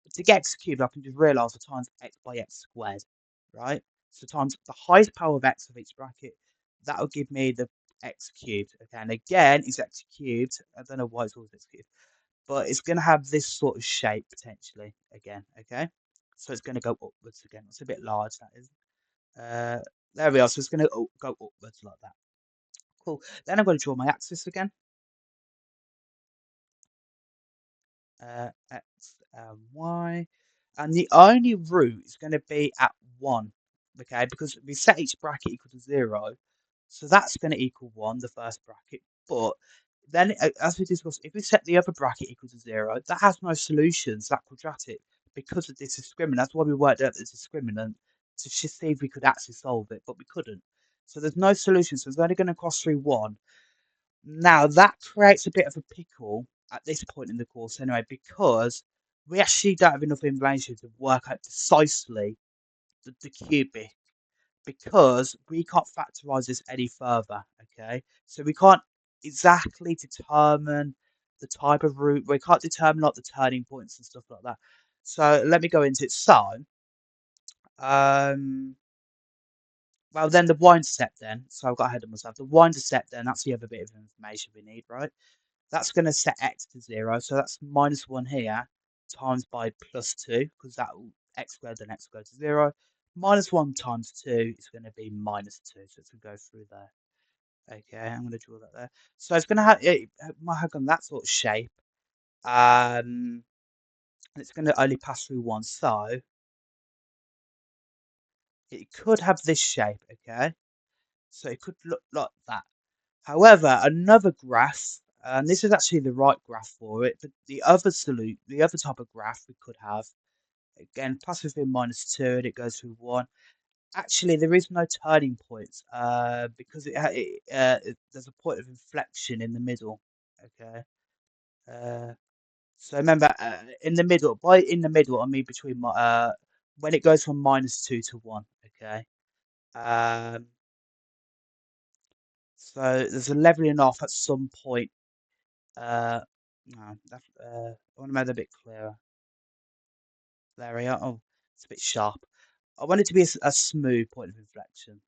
But to get x cubed, I can just realise I times x by x squared, right? So times the highest power of x of each bracket, that will give me the x cubed. Okay, and again, it's x cubed. I don't know why it's always x cubed, but it's going to have this sort of shape potentially again. Okay, so it's going to go upwards again. It's a bit large, that is. Uh, there we are. So it's going to go upwards like that. Cool. Then I'm going to draw my axis again. X and Y. And the only root is going to be at 1. Okay, because we set each bracket equal to 0. So that's going to equal 1, the first bracket. But then, as we discussed, if we set the other bracket equal to 0, that has no solutions, that quadratic, because of this discriminant. That's why we worked out the discriminant to see if we could actually solve it, but we couldn't. So there's no solution. So it's only going to cross through 1. Now, that creates a bit of a pickle at this point in the course anyway, because we actually don't have enough information to work out precisely the cubic, because we can't factorize this any further, okay? So we can't exactly determine the type of root, we can't determine like the turning points and stuff like that. So let me go into it. So, well, then the y-intercept then, so I've got ahead of myself. The y-intercept then, that's the other bit of information we need, right? That's going to set x to 0, so that's minus 1 here, times by plus 2, because that will x squared then x squared to 0. Minus 1 times 2 is going to be minus 2, so it's going to go through there. Okay, I'm going to draw that there. So it's going to have, it might have that sort of shape, and it's going to only pass through one, so it could have this shape, okay? So it could look like that. However, another graph, and this is actually the right graph for it, but the other type of graph we could have, again, plus within minus 2, and it goes through 1. Actually, there is no turning points, because there's a point of inflection in the middle. Okay. So remember, in the middle, by in the middle, I mean between when it goes from minus 2 to 1. Okay. Um, so there's a leveling off at some point. No, I want to make it a bit clearer. There we are. Oh, it's a bit sharp. I want it to be a smooth point of inflection.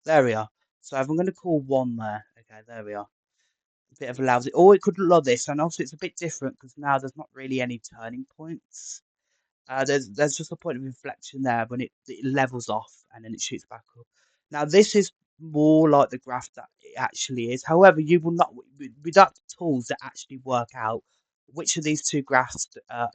There we are. So if I'm going to call 1 there. Okay, there we are. A bit of a lousy. Or it could look like this, and also it's a bit different because now there's not really any turning points. There's just a point of inflection there when it levels off and then it shoots back up. Now this is more like the graph that it actually is. However, you will not without the tools that actually work out which of these two graphs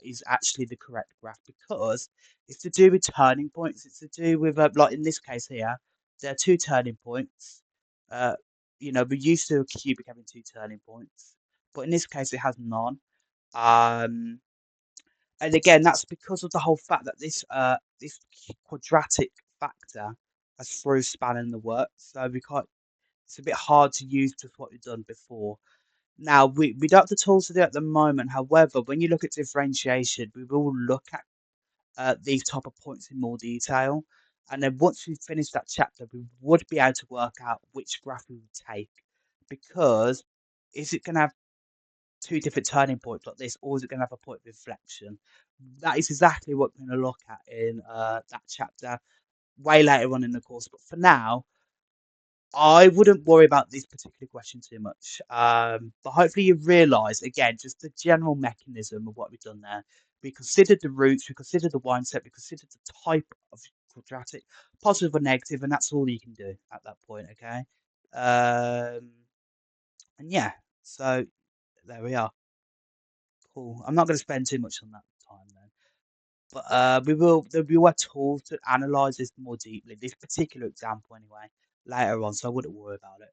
is actually the correct graph, because it's to do with turning points. It's to do with like in this case here, there are two turning points. Uh, we're used to a cubic having two turning points, but in this case it has none. Um, and again, that's because of the whole fact that this quadratic factor has through spanning the works. So we can't. It's a bit hard to use just what we've done before. Now we don't have the tools to do it at the moment. However, when you look at differentiation, we will look at these type of points in more detail. And then once we finish that chapter, we would be able to work out which graph we would take, because is it going to have two different turning points like this, or is it going to have a point of inflection? That is exactly what we're going to look at in that chapter way later on in the course. But for now, I wouldn't worry about this particular question too much. But hopefully you realise, again, just the general mechanism of what we've done there. We considered the roots, we considered the wine set, we considered the type of quadratic, positive or negative, and that's all you can do at that point, okay? And yeah, so there we are. Cool. I'm not going to spend too much on that time then. But there'll be a tool to analyze this more deeply, this particular example anyway, later on, so I wouldn't worry about it.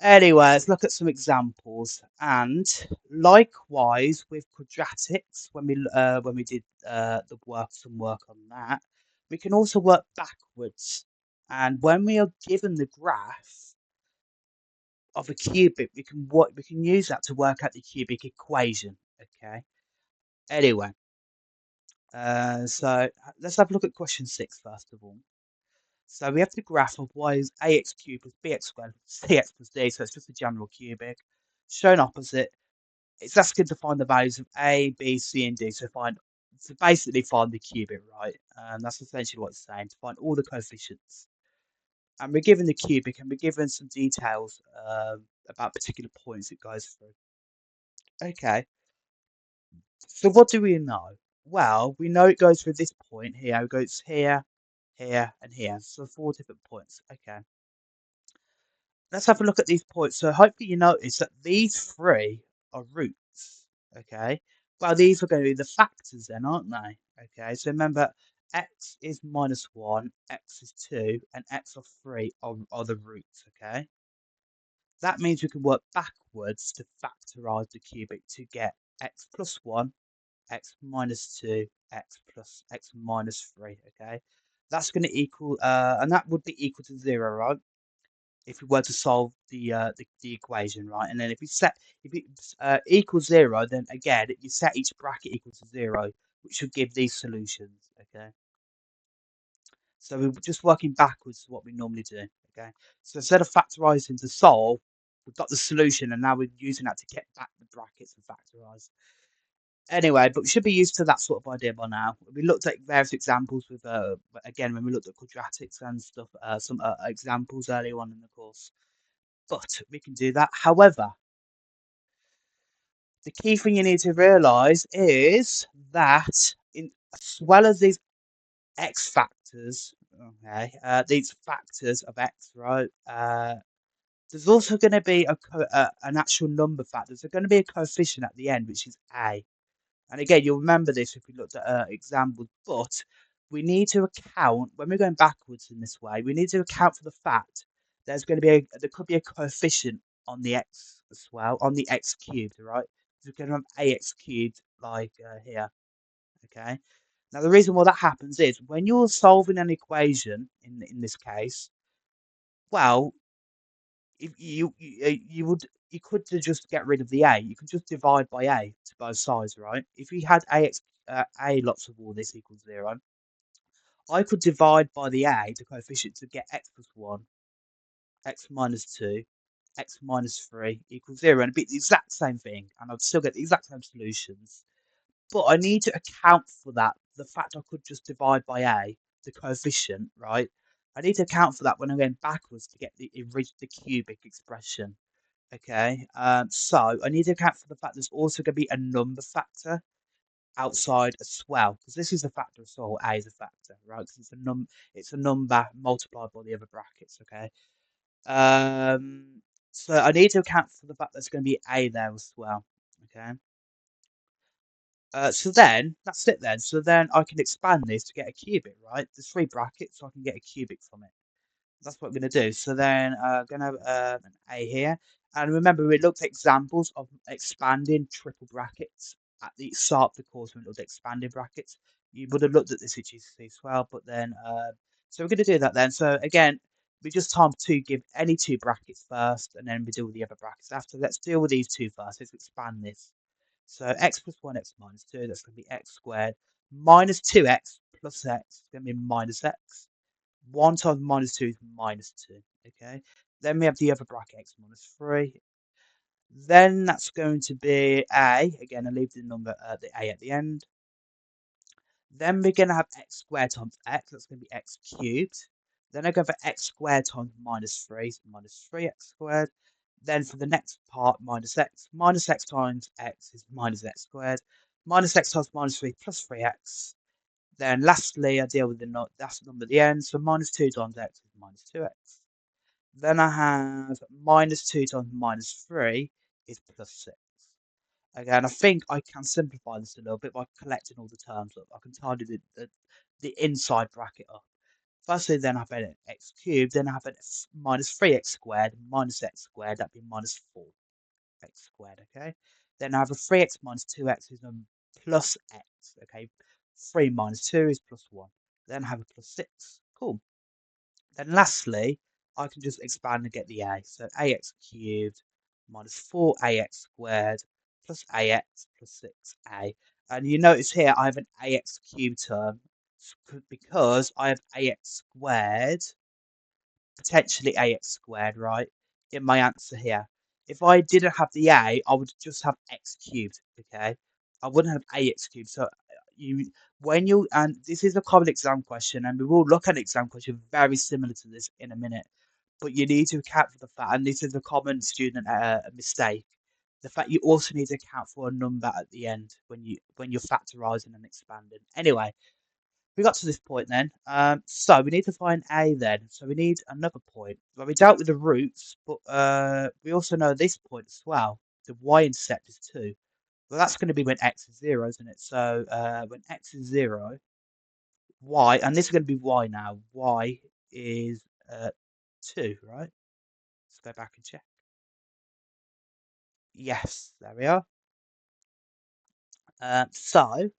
Anyway, let's look at some examples. And likewise with quadratics, when we did some work on that, we can also work backwards. And when we are given the graph of a cubic, we can use that to work out the cubic equation. Okay. Anyway, So let's have a look at question 6 first of all. So we have the graph of y is ax cubed plus bx squared plus cx plus d. So it's just a general cubic. Shown opposite, it's asking to find the values of a, b, c, and d. So basically find the cubic, right? That's essentially what it's saying, to find all the coefficients. And we're given the cubic, and we're given some details about particular points it goes through. Okay, so what do we know? Well, we know it goes through this point here. It goes here, here, and here. So 4 different points. Okay. Let's have a look at these points. So hopefully you notice that these 3 are roots. Okay. Well, these are going to be the factors then, aren't they? Okay. So remember, x is -1, x is 2, and x of 3 are the roots. Okay. That means we can work backwards to factorize the cubic to get x plus 1, x minus 2, x plus x minus 3. Okay. That's going to equal, and that would be equal to 0, right? If we were to solve the equation, right? And then if it equals 0, then again you set each bracket equal to 0, which should give these solutions. Okay, so we're just working backwards to what we normally do. Okay, so instead of factorizing to solve, we've got the solution, and now we're using that to get back the brackets and factorize. Anyway, but we should be used to that sort of idea by now. We looked at various examples with again when we looked at quadratics and stuff, some examples earlier on in the course. But we can do that. However, the key thing you need to realize is that as well as these x factors, okay, these factors of x, right? There's also going to be an actual number factor. There's going to be a coefficient at the end, which is a. And again, you'll remember this if we looked at examples, but we need to account, when we're going backwards in this way, we need to account for the fact there could be a coefficient on the x as well, on the x cubed, right? So we're going to have ax cubed like here, okay? Now, the reason why that happens is when you're solving an equation, in this case, well, if you could just get rid of the a. You could just divide by a to both sides, right? If you had a lots of all this equals 0, I could divide by the a, the coefficient, to get x plus 1, x minus 2, x minus 3 equals 0, and it'd be the exact same thing, and I'd still get the exact same solutions. But I need to account for that, the fact I could just divide by a, the coefficient, right? I need to account for that when I'm going backwards to get the cubic expression. Okay, so I need to account for the fact there's also going to be a number factor outside as well, because this is a factor as well. A is a factor, right? Because it's a number multiplied by the other brackets. Okay, so I need to account for the fact there's going to be a there as well. Okay, so then that's it then. So then I can expand this to get a cubic, right? There's 3 brackets, so I can get a cubic from it. That's what we're going to do. So then I'm going to have an A here. And remember, we looked at examples of expanding triple brackets at the start of the course when we looked at expanding brackets. You would have looked at this at GCSE as well, but then, so we're going to do that then. So again, we just time to give any 2 brackets first, and then we deal with the other brackets after. Let's deal with these 2 first. Let's expand this. So x plus 1, x minus 2, that's going to be x squared, minus 2x plus x is going to be minus x. 1 times minus 2 is minus 2. Okay. Then we have the other bracket, x minus 3. Then that's going to be a. Again, I leave the number, the a at the end. Then we're going to have x squared times x. That's going to be x cubed. Then I go for x squared times minus 3. So minus 3x squared. Then for the next part, minus x. Minus x times x is minus x squared. Minus x times minus 3 plus 3x. Then lastly, I deal with that's the number at the end. So minus 2 times x is minus 2x. Then I have minus 2 times minus 3 is plus 6. Again, I think I can simplify this a little bit by collecting all the terms up. I can tidy the inside bracket up. Firstly, then I have an x cubed. Then I have a minus 3x squared minus x squared. That'd be minus 4x squared, okay? Then I have a 3x minus 2x is plus x, okay? 3 minus 2 is plus 1. Then I have a plus 6. Cool. Then lastly, I can just expand and get the a. So ax cubed minus 4ax squared plus ax plus 6a. And you notice here I have an ax cubed term because I have ax squared, potentially ax squared, right, in my answer here. If I didn't have the a, I would just have x cubed, okay? I wouldn't have ax cubed. So you, when you, and this is a common exam question, and we will look at an exam question very similar to this in a minute, but you need to account for the fact, and this is a common student mistake, the fact you also need to account for a number at the end when you're factorizing and expanding. Anyway, we got to this point then. So we need to find a then. So we need another point. Well, we dealt with the roots, but we also know this point as well. The y-intercept is 2. Well, that's going to be when x is 0, isn't it? So when x is 0, y, and this is going to be y now. Y is 2, right? Let's go back and check. Yes, there we are. So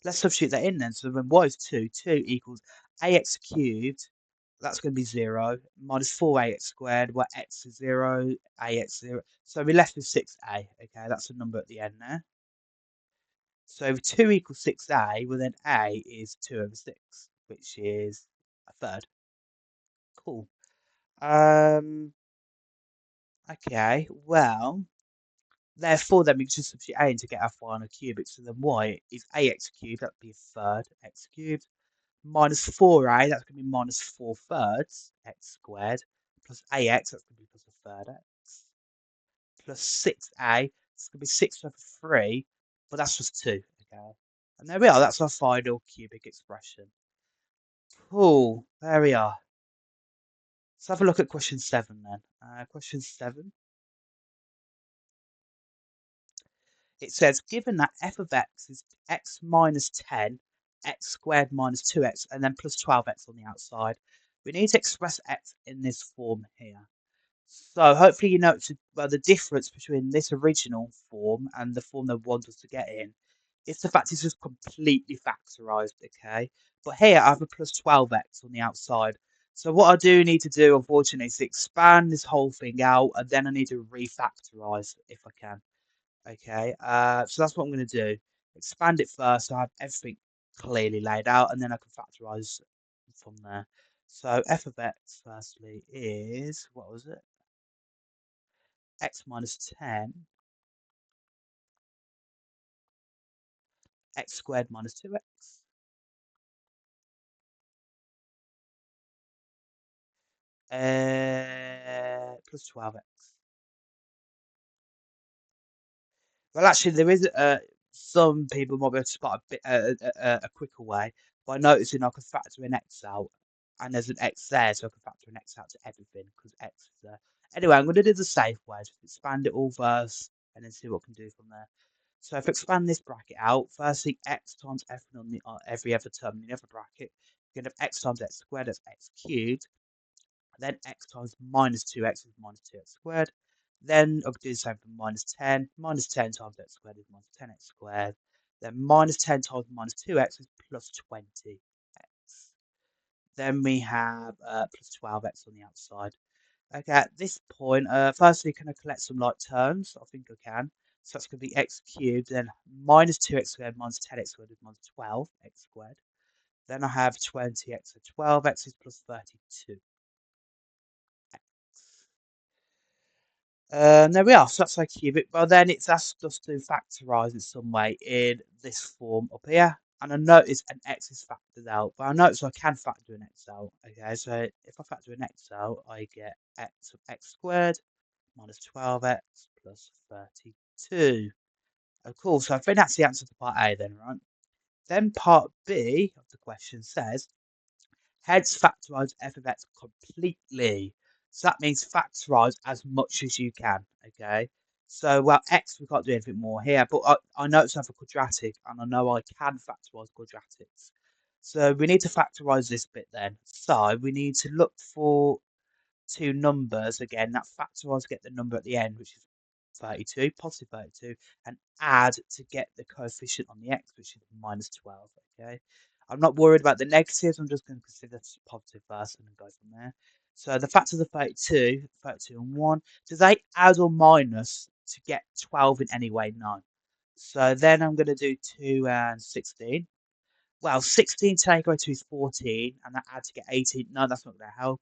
let's substitute that in then. So when y is 2, 2 equals ax cubed. That's going to be 0 minus 4ax squared, where x is 0, ax 0. So we're left with 6a. Okay, that's a number at the end there. So if 2 equals 6a, well then a is 2 over 6, which is a third. Cool. Okay, well, therefore then we can just substitute a in to get our final cubic. So then y is ax cubed, that'd be a third, x cubed, minus 4a, that's going to be minus 4 thirds, x squared, plus ax, that's going to be plus a third x, plus 6a, it's going to be 6 over 3, but that's just 2, okay? And there we are, that's our final cubic expression. Cool, there we are. Let's have a look at question 7 then. Question 7. It says, given that f of x is x minus 10, x squared minus 2x, and then plus 12x on the outside, we need to express x in this form here. So hopefully you know well, the difference between this original form and the form they want us to get in is the fact it's just completely factorized, okay? But here I have a plus 12x on the outside. So what I do need to do, unfortunately, is expand this whole thing out, and then I need to refactorize if I can. Okay, so that's what I'm going to do. Expand it first, so I have everything clearly laid out, and then I can factorize from there. So f of x, firstly, is, what was it? X minus 10, x squared minus 2x, plus 12x. Well, actually, there is some people might be able to spot a quicker way by noticing I can factor in x out, and there's an x there, so I can factor an x out to everything because x is there. Anyway, I'm going to do the safe way, just expand it all first, and then see what I can do from there. So if I expand this bracket out, firstly, x times f on the every other term in the other bracket, you're going to have x times x squared, that's x cubed. Then x times minus 2x is minus 2x squared. Then I'll do the same for minus 10. Minus 10 times x squared is minus 10x squared. Then minus 10 times minus 2x is plus 20x. Then we have plus 12x on the outside. Okay, at this point, firstly, can I collect some like terms? I think I can. So that's going to be x cubed, then minus 2x squared minus 10x squared is minus 12x squared. Then I have 20x, so 12x is plus 32. There we are. So that's our cubic. Well, then it's asked us to factorise in some way in this form up here. And I notice an x is factored out. But I notice I can factor an x out. Okay, so if I factor an x out, I get x of x squared minus 12x plus 32. Of course, so I think that's the answer to part A then, right? Then part B of the question says, hence factorise f of x completely. So that means factorise as much as you can, okay? So, well, x, we can't do anything more here, but I know it's a quadratic, and I know I can factorise quadratics. So we need to factorise this bit then. So we need to look for two numbers again, that factorise to get the number at the end, which is 32, positive 32, and add to get the coefficient on the x, which is minus 12, okay? I'm not worried about the negatives, I'm just going to consider positive first and then go from there. So the factors of 32, 32 and 1, do they add or minus to get 12 in any way? No. So then I'm going to do 2 and 16. Well, 16 take away 2 is 14, and that add to get 18. No, that's not going to help.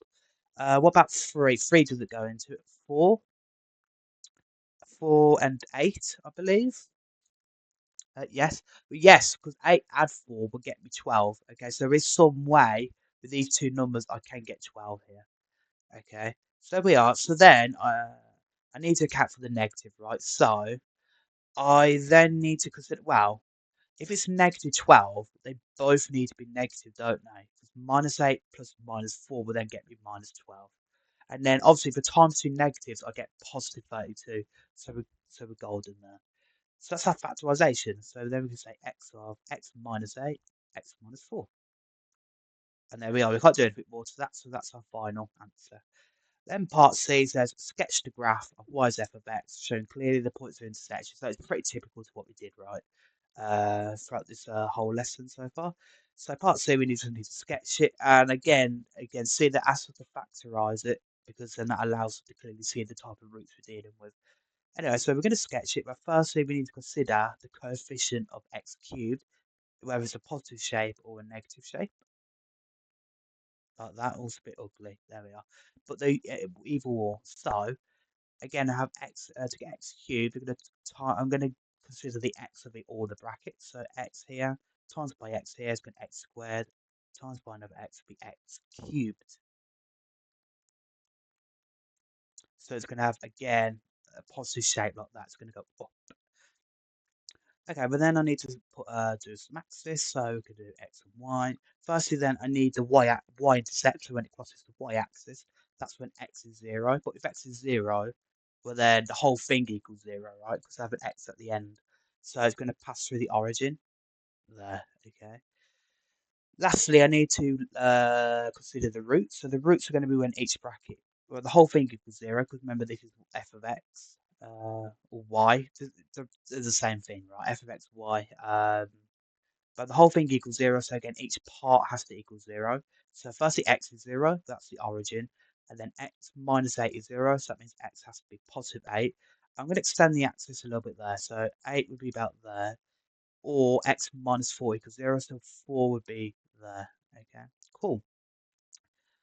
What about 3? 3 doesn't go into it. 4? 4 and 8, I believe. Yes, yes, because 8 add 4 will get me 12. Okay, so there is some way with these two numbers I can get 12 here. Okay, so there we are. So then I need to account for the negative, right? So I then need to consider, well, if it's negative 12, they both need to be negative, don't they? Because -8 plus -4 will then get me -12. And then obviously for times two negatives, I get positive 32. So we're golden there. So that's our factorisation. So then we can say x of x minus 8, x minus 4. And there we are. We can't do anything more to that, so that's our final answer. Then part C says, sketch the graph of y is f of x, showing clearly the points of intersection. So it's pretty typical to what we did, right, throughout this whole lesson so far. So part C, we need to sketch it. And again, see that ask us to factorise it, because then that allows us to clearly see the type of roots we're dealing with. Anyway, so we're going to sketch it, but firstly we need to consider the coefficient of x cubed, whether it's a positive shape or a negative shape. Like that, also a bit ugly. There we are. But the either or. So again, I have x to get x cubed. I'm going to consider the x of the order bracket. So x here times by x here is going to x squared times by another x will be x cubed. So it's going to have again a positive shape like that. It's going to go up. Okay, but then I need to do some axis, so we can do x and y. Firstly, then I need the y-intercept, so when it crosses the y-axis, that's when x is 0. But if x is 0, well then the whole thing equals 0, right? Because I have an x at the end. So it's going to pass through the origin there, okay? Lastly, I need to consider the roots. So the roots are going to be when each bracket, well, the whole thing equals 0, because remember this is f of x or y. They're the same thing, right? F of x, y. But the whole thing equals 0, so again, each part has to equal 0. So firstly, x is 0, that's the origin. And then x minus 8 is 0, so that means x has to be positive 8. I'm going to extend the axis a little bit there, so 8 would be about there. Or x minus 4 equals 0, so 4 would be there. Okay, cool.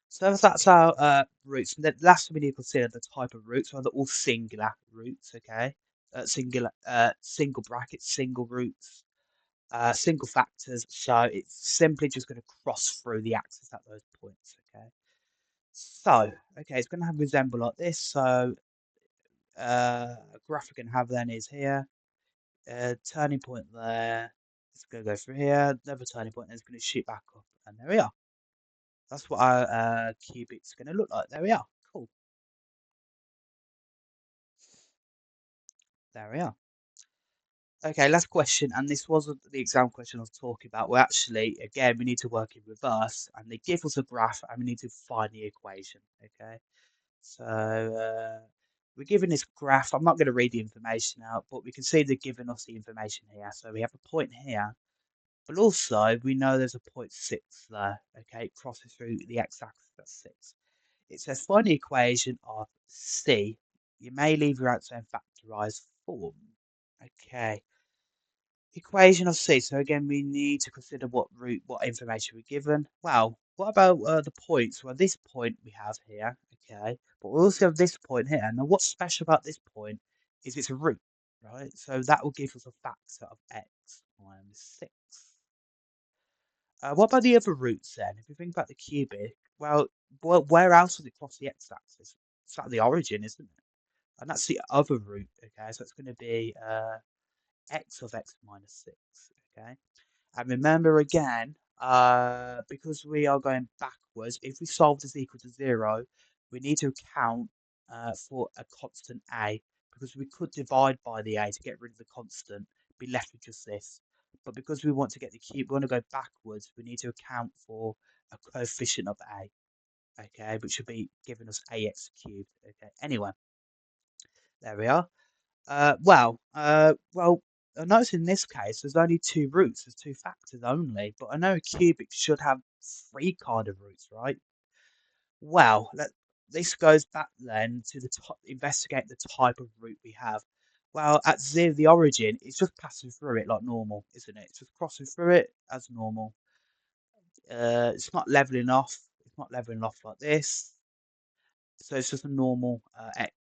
So that's our roots. And then last we need to consider the type of roots. So they're all singular roots, okay? Single brackets, single roots, single factors. So it's simply just going to cross through the axis at those points, okay? So, okay, it's going to have resemble like this. So a graph we're going to have then is here. Turning point there. It's going to go through here. Another turning point, and it's going to shoot back up. And there we are. That's what our cubic's going to look like. There we are. Cool. There we are. Okay, last question, and this wasn't the exam question I was talking about. Well, actually, again, we need to work in reverse, and they give us a graph, and we need to find the equation. Okay, so we're given this graph. I'm not going to read the information out, but we can see they're giving us the information here. So we have a point here, but also we know there's a point 6 there. Okay, it crosses through the x-axis. That's 6. It says find the equation of C. You may leave your answer in factorized form. Okay. Equation of C. So again, we need to consider what information we're given. Well, what about the points? Well, this point we have here, okay, but we also have this point here. Now, what's special about this point is it's a root, right? So that will give us a factor of x minus 6. What about the other roots then? If we think about the cubic, well, where else would it cross the x-axis? It's at the origin, isn't it? And that's the other root, okay? So it's going to be x of x minus 6, okay? And remember again, because we are going backwards, if we solve this equal to 0, we need to account for a constant a, because we could divide by the a to get rid of the constant, be left with just this. But because we want to get the cube, we want to go backwards, we need to account for a coefficient of a, okay, which should be giving us ax cubed, okay. Anyway, there we are. Well, I notice in this case there's only two roots, there's two factors only, but I know a cubic should have three kind of roots, right? Well, this goes back then to investigate the type of root we have. Well, at 0, the origin, it's just passing through it like normal, isn't it? It's just crossing through it as normal. It's not leveling off. It's not leveling off like this. So it's just a normal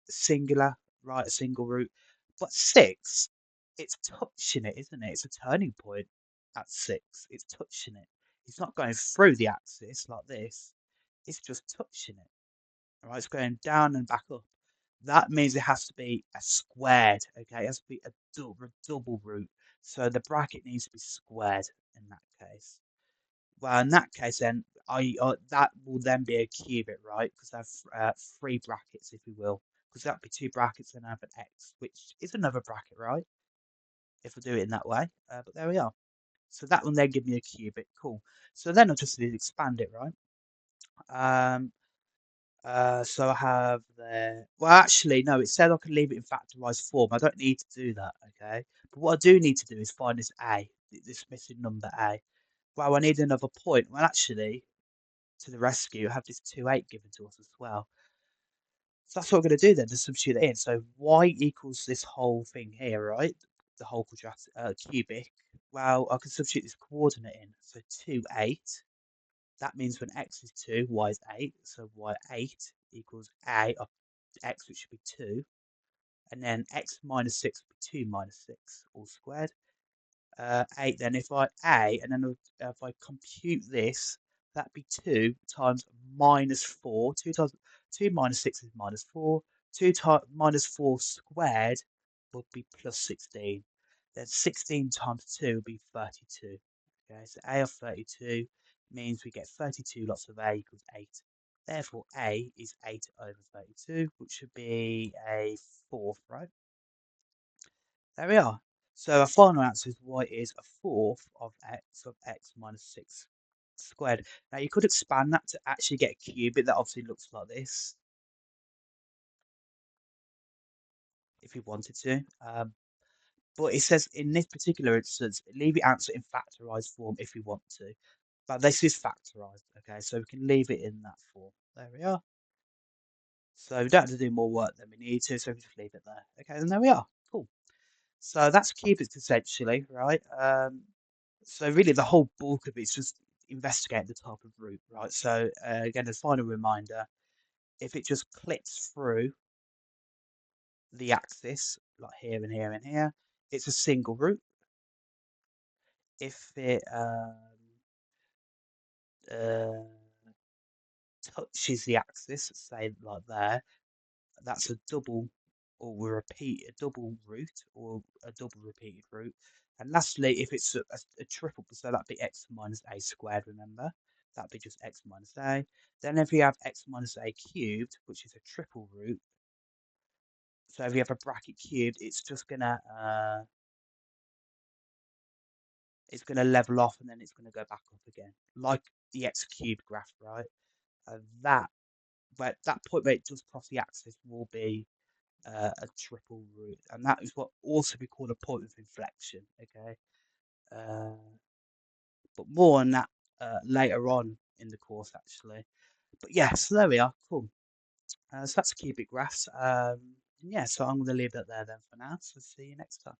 singular, right? A single root. But 6, it's touching it, isn't it? It's a turning point at 6. It's touching it. It's not going through the axis like this. It's just touching it. All right, it's going down and back up. That means it has to be a squared. Okay, it has to be a double root. So the bracket needs to be squared in that case. Well, in that case, then that will then be a cubit, right? Because I have 3 brackets, if you will. Because that'd be 2 brackets and I have an x, which is another bracket, right? If I do it in that way. But there we are. So that will then give me a cubit. Cool. So then I'll just need to expand it, right? So I have there. Well, actually, no. It said I can leave it in factorized form. I don't need to do that, okay? But what I do need to do is find this a, this missing number a. Well, I need another point. Well, actually, to the rescue, I have this 2, 8 given to us as well. So that's what I'm going to do then, to substitute it in. So y equals this whole thing here, right? The whole quadratic, cubic. Well, I can substitute this coordinate in. So 2, 8. That means when x is 2, y is 8. So y8 equals a of x, which should be 2. And then x minus 6 would be 2 minus 6, all squared. 8 then, if I a, and then if I compute this, that'd be 2 times minus 4. 2 minus 6 is minus 4. 2 times minus 4 squared would be plus 16. Then 16 times 2 would be 32. Okay, so a of 32 means we get 32 lots of a equals 8. Therefore, a is 8 over 32, which should be a fourth, right? There we are. So our final answer is y is a fourth of x minus 6 squared. Now you could expand that to actually get a cubit that obviously looks like this, if you wanted to. But it says in this particular instance, leave your answer in factorized form if you want to. But this is factorized, okay? So we can leave it in that form. There we are. So we don't have to do more work than we need to, so we just leave it there. Okay, and there we are. Cool. So that's cubics essentially, right? So really the whole bulk of it is just investigate the type of root, right? So again, as a final reminder, if it just clips through the axis, like here and here and here, it's a single root. If it uh, touches the axis, say like there, that's a double or a double root or a double repeated root. And lastly, if it's a triple, so that'd be x minus a squared, remember? That'd be just x minus a. Then if you have x minus a cubed, which is a triple root, so if you have a bracket cubed, it's gonna level off and then it's gonna go back up again, like the x cubed graph, right? That but that point where it does cross the axis will be a triple root, and that is what also we call a point of inflection. Okay, uh, but more on that later on in the course, actually. But yeah, so there we are. Cool. So that's cubic graphs. Yeah, so I'm going to leave it there then for now. So see you next time.